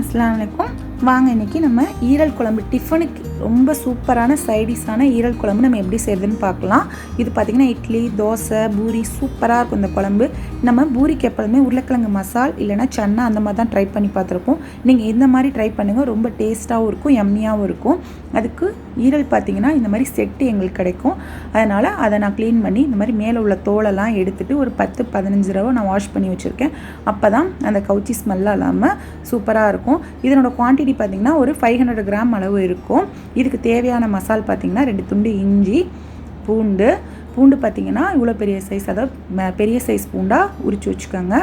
அஸ்ஸலாமு அலைக்கும். வாங்க இன்றைக்கி நம்ம ஈரல் குழம்பு டிஃபனுக்கு ரொம்ப சூப்பரான சைடிஷான ஈரல் குழம்பு நம்ம எப்படி செய்கிறதுன்னு பார்க்கலாம். இது பார்த்திங்கன்னா இட்லி, தோசை, பூரி சூப்பராக இருக்கும் இந்த குழம்பு. நம்ம பூரிக்கு எப்போதுமே உருளைக்கிழங்கு மசால் இல்லைனா சன்னா அந்த மாதிரி தான் ட்ரை பண்ணி பார்த்துருப்போம். நீங்கள் இந்த மாதிரி ட்ரை பண்ணுங்கள், ரொம்ப டேஸ்ட்டாகவும் இருக்கும், எம்மியாகவும் இருக்கும். அதுக்கு ஈரல் பார்த்திங்கன்னா இந்த மாதிரி செட்டு எங்களுக்கு கிடைக்கும். அதனால் அதை நான் க்ளீன் பண்ணி இந்த மாதிரி மேலே உள்ள தோலெல்லாம் எடுத்துகிட்டு ஒரு 10-15 தடவை நான் வாஷ் பண்ணி வச்சுருக்கேன். அப்போ தான் அந்த கவுச்சி ஸ்மெல்லாம் இல்லாமல் சூப்பராக இருக்கும். இதனோட குவான்டிட்டி பார்த்திங்கன்னா ஒரு 500 கிராம் அளவு இருக்கும். இதுக்கு தேவையான மசால் பார்த்திங்கன்னா 2 துண்டு இஞ்சி, பூண்டு பார்த்திங்கன்னா இவ்வளோ பெரிய சைஸ், அதாவது பெரிய சைஸ் பூண்டாக உரித்து வச்சுக்கோங்க.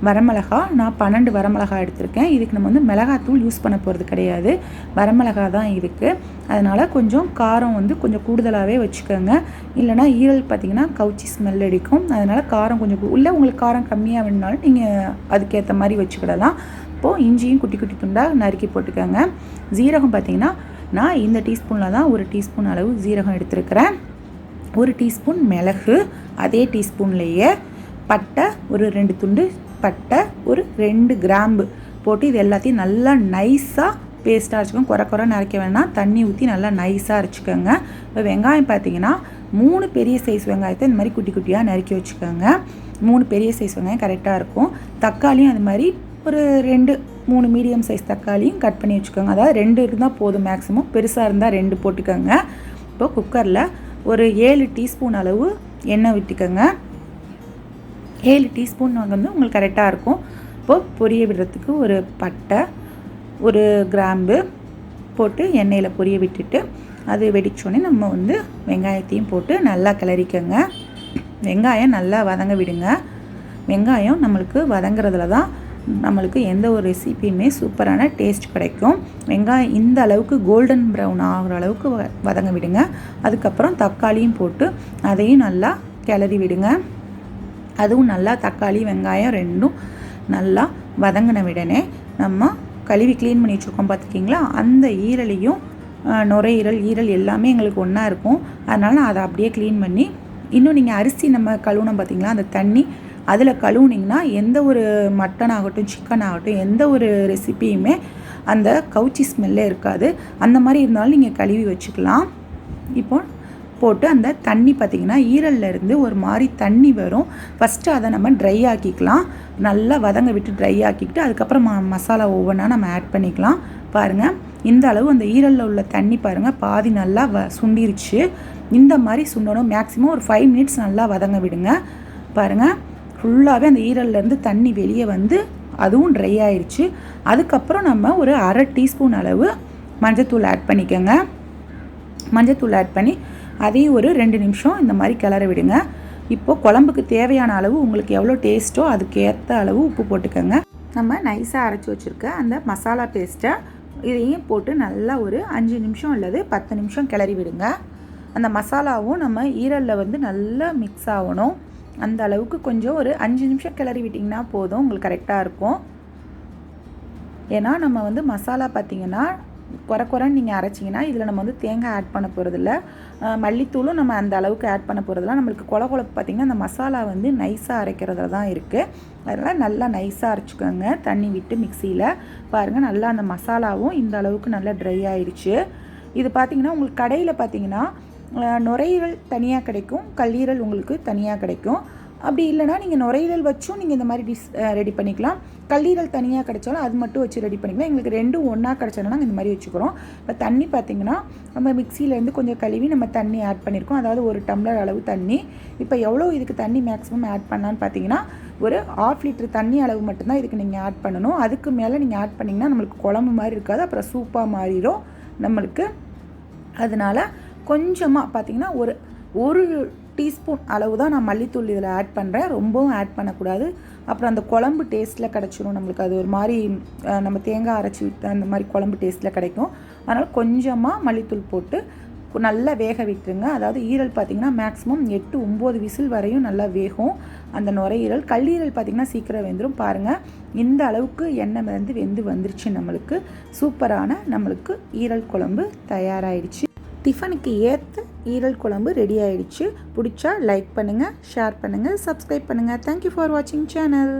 வரமிளகா நான் 12 வரமிளகா எடுத்திருக்கேன். இதுக்கு நம்ம வந்து மிளகாத்தூள் யூஸ் பண்ண போகிறது கிடையாது, வரமிளகா தான் இருக்குது. அதனால் கொஞ்சம் காரம் வந்து கொஞ்சம் கூடுதலாகவே வச்சுக்கோங்க. இல்லைனா ஈரல் பார்த்திங்கன்னா கவுச்சி ஸ்மெல் அடிக்கும். அதனால் காரம் கொஞ்சம் இல்லை, உங்களுக்கு காரம் கம்மியாக வேணுனாலும் நீங்கள் அதுக்கேற்ற மாதிரி வச்சுக்கிடலாம். இப்போது இஞ்சியும் குட்டி குட்டி துண்டாக நறுக்கி போட்டுக்கோங்க. ஜீரகம் பார்த்திங்கன்னா நான் இந்த டீஸ்பூனில் தான் 1 டீஸ்பூன் அளவு ஜீரகம் எடுத்துருக்கிறேன். 1 டீஸ்பூன் மிளகு, அதே டீஸ்பூன்லேயே பட்டை ஒரு 2 துண்டு பட்டை, ஒரு 2 கிராம்பு போட்டு இது எல்லாத்தையும் நல்லா நைஸாக பேஸ்ட்டாக அரைச்சிக்கோங்க. குறை அரைக்க வேணாம், தண்ணி ஊற்றி நல்லா நைஸாக அரைச்சிக்கோங்க. இப்போ வெங்காயம் பார்த்திங்கன்னா 3 பெரிய சைஸ் வெங்காயத்தை இந்த மாதிரி குட்டி குட்டியாக நறுக்கி வச்சுக்கோங்க. 3 பெரிய சைஸ் வெங்காயம் கரெக்டாக இருக்கும். தக்காளியும் அது மாதிரி ஒரு 2-3 மீடியம் சைஸ் தக்காளியும் கட் பண்ணி வச்சுக்கோங்க. அதாவது 2 இருந்தால் போதும், மேக்ஸிமம் பெருசாக இருந்தால் 2 போட்டுக்கோங்க. இப்போ குக்கரில் ஒரு 7 டீஸ்பூன் அளவு எண்ணெய் விட்டுக்கோங்க. 7 டீஸ்பூன் வந்து உங்களுக்கு கரெக்டாக இருக்கும். இப்போது பொரிய விடுறதுக்கு ஒரு பட்டை, ஒரு கிராம்பு போட்டு எண்ணெயில் பொரிய விட்டுட்டு அது வெடிச்சோடனே நம்ம வந்து வெங்காயத்தையும் போட்டு நல்லா கிளறிக்கோங்க. வெங்காயம் நல்லா வதங்க விடுங்க. வெங்காயம் நம்மளுக்கு வதங்குறதுல தான் நம்மளுக்கு எந்த ஒரு ரெசிபியுமே சூப்பரான டேஸ்ட் கிடைக்கும். வெங்காயம் இந்த அளவுக்கு கோல்டன் ப்ரௌன் ஆகிற அளவுக்கு வதங்க விடுங்க. அதுக்கப்புறம் தக்காளியும் போட்டு அதையும் நல்லா கிளறி விடுங்க. அதுவும் நல்லா தக்காளி வெங்காயம் ரெண்டும் நல்லா வதங்கின விடனே நம்ம கழுவி க்ளீன் பண்ணி வச்சுருக்கோம் பார்த்துக்கிங்களா, அந்த ஈரலையும் நுரையீரல் ஈரல் எல்லாமே எங்களுக்கு ஒன்றா இருக்கும். அதனால் நான் அதை அப்படியே க்ளீன் பண்ணி, இன்னும் நீங்கள் அரிசி நம்ம கழுவுனோம் பார்த்திங்களா, அந்த தண்ணி அதில் கழுவுனிங்கன்னா எந்த ஒரு மட்டன் ஆகட்டும் சிக்கன் ஆகட்டும் எந்த ஒரு ரெசிபியுமே அந்த கவுச்சி ஸ்மெல்லே இருக்காது. அந்த மாதிரி இருந்தாலும் நீங்கள் கழுவி வச்சுக்கலாம். இப்போ போட்டு அந்த தண்ணி பார்த்திங்கன்னா ஈரல்லேருந்து ஒரு மாதிரி தண்ணி வரும். ஃபஸ்ட்டு அதை நம்ம ட்ரை ஆக்கிக்கலாம். நல்லா வதங்க விட்டு ட்ரை ஆக்கிக்கிட்டு அதுக்கப்புறம் மசாலா ஒவ்வொன்றா நம்ம ஆட் பண்ணிக்கலாம். பாருங்கள், இந்த அளவு அந்த ஈரலில் உள்ள தண்ணி பாருங்கள் பாதி நல்லா சுண்டிருச்சு. இந்த மாதிரி சுண்டணும். மேக்ஸிமம் ஒரு 5 மினிட்ஸ் நல்லா வதங்க விடுங்க. பாருங்கள், ஃபுல்லாகவே அந்த ஈரல்லேருந்து தண்ணி வெளியே வந்து அதுவும் ட்ரை ஆயிடுச்சு. அதுக்கப்புறம் நம்ம ஒரு 1/2 டீஸ்பூன் அளவு மஞ்சத்தூள் ஆட் பண்ணிக்கோங்க. மஞ்சத்தூள் ஆட் பண்ணி அதையும் ஒரு 2 நிமிஷம் இந்த மாதிரி கிளற விடுங்க. இப்போது குழம்புக்கு தேவையான அளவு உங்களுக்கு எவ்வளோ டேஸ்ட்டோ அதுக்கேற்ற அளவு உப்பு போட்டுக்கோங்க. நம்ம நைஸாக அரைச்சி வச்சுருக்க அந்த மசாலா பேஸ்ட்டை இதையும் போட்டு நல்லா ஒரு 5 நிமிஷம் அல்லது 10 நிமிஷம் கிளறி விடுங்க. அந்த மசாலாவும் நம்ம ஈரலில் வந்து நல்லா மிக்ஸ் ஆகணும். அந்த அளவுக்கு கொஞ்சம் ஒரு 5 நிமிஷம் கிளறி விட்டிங்கன்னா போதும், உங்களுக்கு கரெக்டாக இருக்கும். ஏன்னா நம்ம வந்து மசாலா பார்த்திங்கன்னா குறைன்னு நீங்கள் அரைச்சிங்கன்னா இதில் நம்ம வந்து தேங்காய் ஆட் பண்ண போகிறதில்ல, மல்லித்தூளும் நம்ம அந்த அளவுக்கு ஆட் பண்ண போகிறதில்ல. நம்மளுக்கு குழம்பு பார்த்திங்கன்னா அந்த மசாலா வந்து நைஸாக அரைக்கிறதுல தான் இருக்குது. அதனால் நல்லா நைஸாக அரைச்சிக்கோங்க தண்ணி விட்டு மிக்சியில். பாருங்கள், நல்லா அந்த மசாலாவும் இந்த அளவுக்கு நல்லா ட்ரை ஆகிடுச்சு. இது பார்த்திங்கன்னா உங்களுக்கு கடையில் பார்த்திங்கன்னா நுரையீரல் தனியாக கிடைக்கும், கல்லீரல் உங்களுக்கு தனியாக கிடைக்கும். அப்படி இல்லைனா நீங்கள் நுரையீரல் வச்சும் நீங்கள் இந்த மாதிரி டிஷ் ரெடி பண்ணிக்கலாம். கல்லீரல் தனியாக கிடைச்சாலும் அது மட்டும் வச்சு ரெடி பண்ணிக்கலாம். எங்களுக்கு ரெண்டும் ஒன்றா கிடைச்சாலும் நாங்கள் இந்த மாதிரி வச்சுக்கிறோம். இப்போ தண்ணி பார்த்திங்கன்னா நம்ம மிக்சியிலேருந்து கொஞ்சம் கழுவி நம்ம தண்ணி ஆட் பண்ணியிருக்கோம், அதாவது 1 டம்ளர் அளவு தண்ணி. இப்போ எவ்வளோ இதுக்கு தண்ணி மேக்ஸிமம் ஆட் பண்ணலான்னு பார்த்தீங்கன்னா ஒரு 1/2 லிட்டர் தண்ணி அளவு மட்டும்தான் இதுக்கு நீங்கள் ஆட் பண்ணணும். அதுக்கு மேலே நீங்கள் ஆட் பண்ணிங்கன்னா நம்மளுக்கு குழம்பு மாதிரி இருக்காது, அப்புறம் சூப்பாக மாறிடும் நம்மளுக்கு. அதனால் கொஞ்சமாக பார்த்திங்கன்னா ஒரு டீஸ்பூன் அளவு தான் நான் மல்லித்தூள் இதில் ஆட் பண்ணுறேன். ரொம்பவும் ஆட் பண்ணக்கூடாது, அப்புறம் அந்த குழம்பு டேஸ்ட்டில் கிடச்சிடும் நம்மளுக்கு. அது ஒரு மாதிரி நம்ம தேங்காய் அரைச்சி விட்டு அந்த மாதிரி குழம்பு டேஸ்ட்டில் கிடைக்கும். அதனால் கொஞ்சமாக மல்லித்தூள் போட்டு நல்லா வேக விட்டுருங்க. அதாவது ஈரல் பார்த்திங்கன்னா மேக்ஸிமம் 8-9 விசில் வரையும் நல்லா வேகும் அந்த நுரையீரல். கல்லீரல் பார்த்திங்கன்னா சீக்கிரம் வெந்துடும். பாருங்கள், இந்த அளவுக்கு எண்ணெய் வெந்து வந்துருச்சு. நம்மளுக்கு சூப்பரான நம்மளுக்கு ஈரல் குழம்பு தயாராகிடுச்சு. டிஃபனுக்கு ஏற்ற ஈரல் குழம்பு ரெடி ஆகிடுச்சு. பிடிச்சா லைக் பண்ணுங்கள், ஷேர் பண்ணுங்கள், சப்ஸ்கிரைப் பண்ணுங்கள். தேங்க்யூ ஃபார் வாட்சிங் சேனல்.